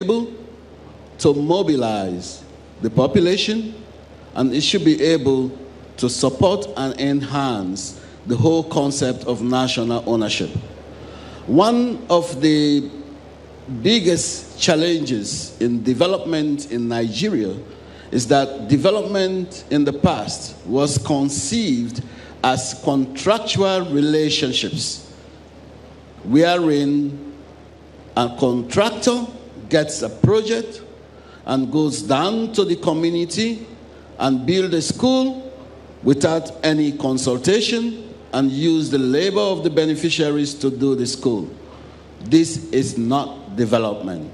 able to mobilize the population, and it should be able to support and enhance the whole concept of national ownership. One of the biggest challenges in development in Nigeria is that development in the past was conceived as contractual relationships, wherein a contractor gets a project and goes down to the community and build a school without any consultation and use the labor of the beneficiaries to do the school. This is not development.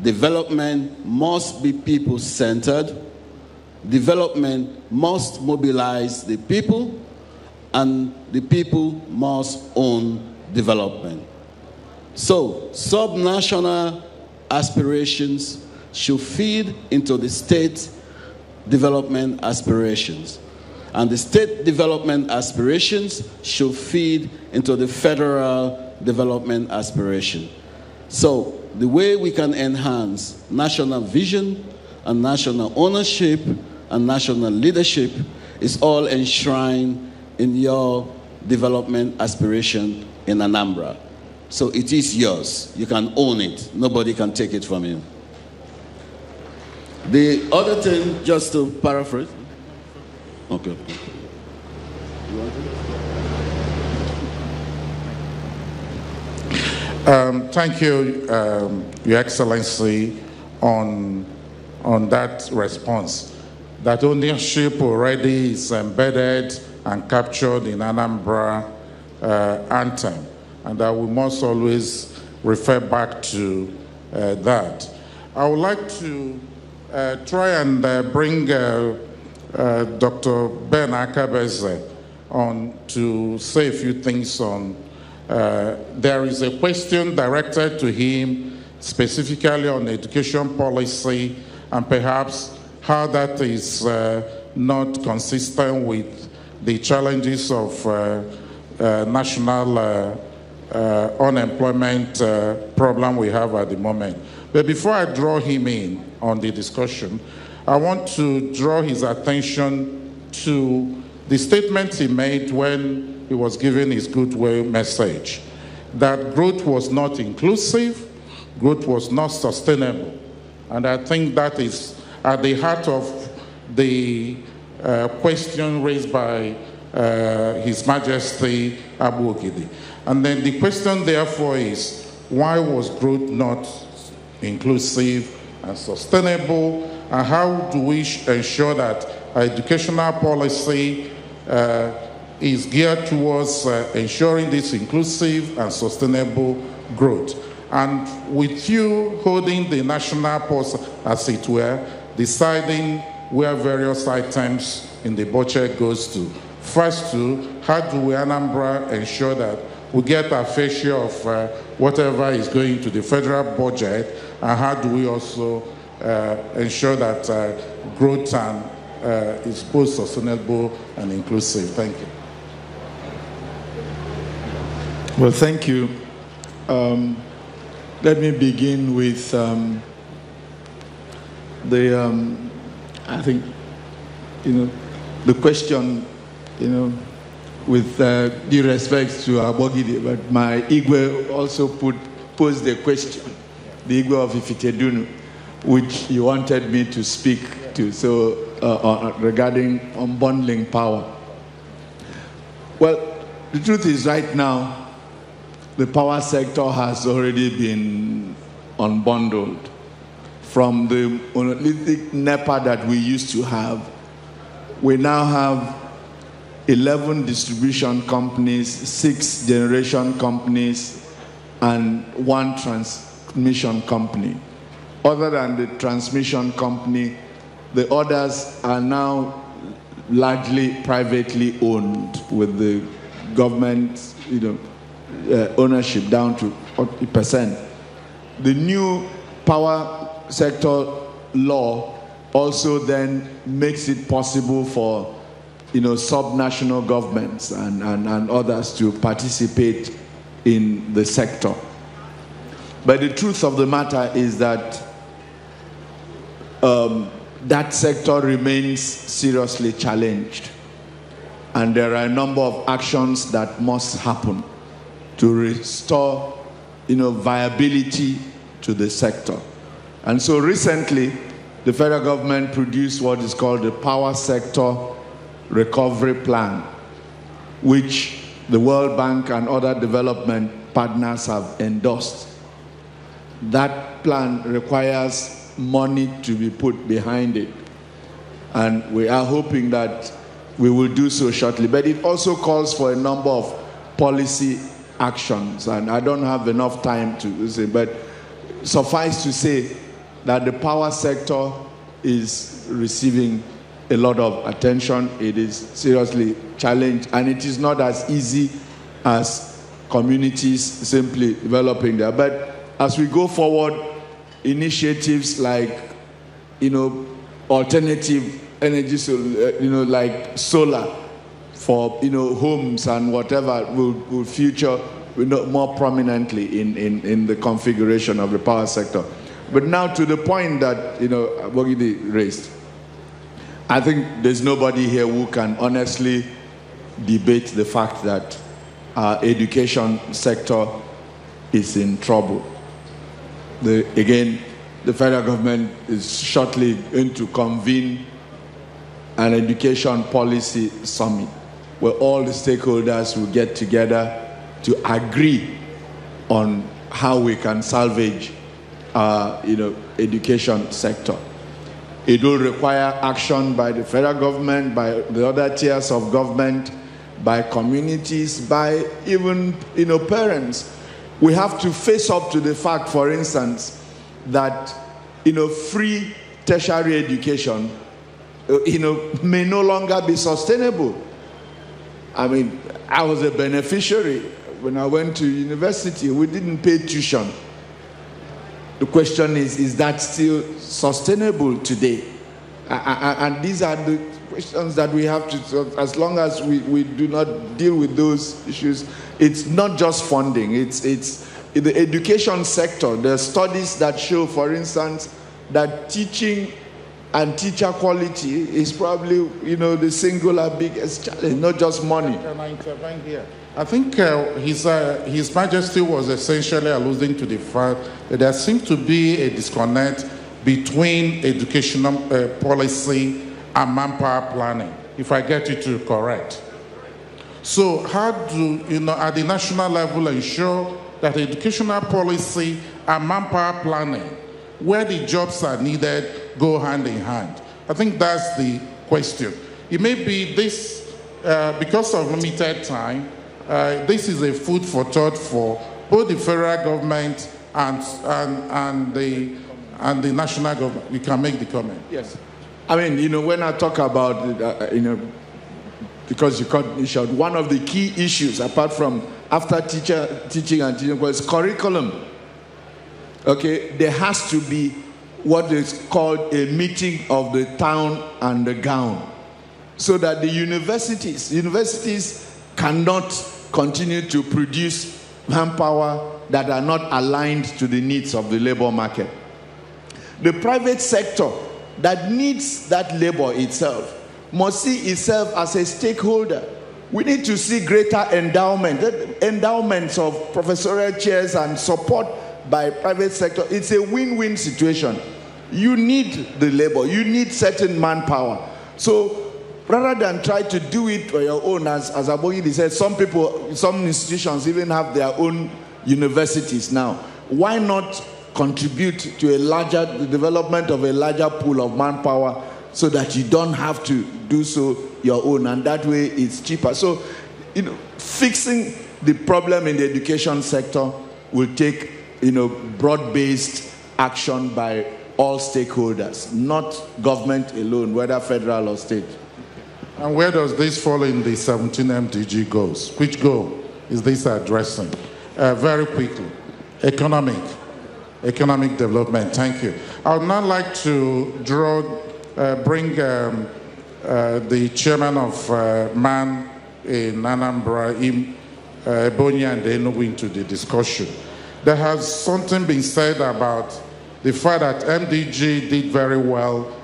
Development must be people-centered. Development must mobilize the people, and the people must own development. So, subnational aspirations should feed into the state development aspirations. And the state development aspirations should feed into the federal development aspiration. So, the way we can enhance national vision and national ownership and national leadership is all enshrined in your development aspiration in Anambra. So it is yours. You can own it. Nobody can take it from you. The other thing, just to paraphrase. Okay. Thank you, Your Excellency, on that response. That ownership already is embedded and captured in Anambra anthem, and that we must always refer back to that. I would like to try and bring Dr. Ben Akabeze on to say a few things on. There is a question directed to him specifically on education policy and perhaps how that is not consistent with the challenges of national unemployment problem we have at the moment. But before I draw him in on the discussion, I want to draw his attention to the statement he made when he was giving his goodwill message, that growth was not inclusive, growth was not sustainable. And I think that is at the heart of the question raised by His Majesty Abu Ogidi. And then the question therefore is, why was growth not inclusive and sustainable? And how do we ensure that our educational policy is geared towards ensuring this inclusive and sustainable growth? And with you holding the national pulse, as it were, deciding where various items in the budget goes to. First, how do we, Anambra, ensure that we get our fair share of whatever is going to the federal budget, and how do we also ensure that growth is both sustainable and inclusive? Thank you. Well, thank you. Let me begin with I think, the question, with due respect to Abogide, but my Igwe also posed the question, the Igwe of Ifitedunu, which he wanted me to speak to, so regarding unbundling power. Well, the truth is right now, the power sector has already been unbundled. From the monolithic NEPA that we used to have, we now have 11 distribution companies, 6 generation companies, and 1 transmission company. Other than the transmission company, the others are now largely privately owned, with the government ownership down to 40%. The new power sector law also then makes it possible for subnational governments and others to participate in the sector. But the truth of the matter is that that sector remains seriously challenged. And there are a number of actions that must happen to restore, viability to the sector. And so recently, the federal government produced what is called the Power Sector Recovery Plan, which the World Bank and other development partners have endorsed. That plan requires money to be put behind it. And we are hoping that we will do so shortly. But it also calls for a number of policy actions. And I don't have enough time to say, but suffice to say that the power sector is receiving a lot of attention. It is seriously challenged, and it is not as easy as communities simply developing there. But as we go forward, initiatives like, alternative energy, like solar for, homes and whatever will feature more prominently in the configuration of the power sector. But now to the point that, Bogidi raised, I think there's nobody here who can honestly debate the fact that our education sector is in trouble. Again, the federal government is shortly going to convene an education policy summit where all the stakeholders will get together to agree on how we can salvage our education sector. It will require action by the federal government, by the other tiers of government, by communities, by even parents. We have to face up to the fact, for instance, that free tertiary education may no longer be sustainable. I mean, I was a beneficiary when I went to university. We didn't pay tuition. The question is that still sustainable today? And these are the questions that we have to, as long as we do not deal with those issues. It's not just funding, it's in the education sector. There are studies that show, for instance, that teaching and teacher quality is probably, the singular biggest challenge, not just money. Can I intervene here? I think His Majesty was essentially alluding to the fact that there seems to be a disconnect between educational policy and manpower planning, if I get you to correct. So how do, at the national level ensure that educational policy and manpower planning, where the jobs are needed, go hand in hand? I think that's the question. It may be this, because of limited time, this is a food for thought for both the federal government and the national government. You can make the comment. Yes. I mean, when I talk about, because you cut me short, one of the key issues, apart from after teaching and teaching, was curriculum. Okay, there has to be what is called a meeting of the town and the gown, so that the universities cannot continue to produce manpower that are not aligned to the needs of the labor market. The private sector that needs that labor itself must see itself as a stakeholder. We need to see greater endowments of professorial chairs and support by private sector. It's a win-win situation. You need the labor, you need certain manpower. So rather than try to do it on your own, as Abogi said, some institutions even have their own universities now. Why not contribute to the development of a larger pool of manpower so that you don't have to do so your own, and that way it's cheaper. So, fixing the problem in the education sector will take, broad-based action by all stakeholders, not government alone, whether federal or state. And where does this fall in the 17 MDG goals? Which goal is this addressing? Very quickly, economic development. Thank you. I would now like to bring the chairman of MAN in Anambra, Ebonyi and Enugu, into the discussion. There has something been said about the fact that MDG did very well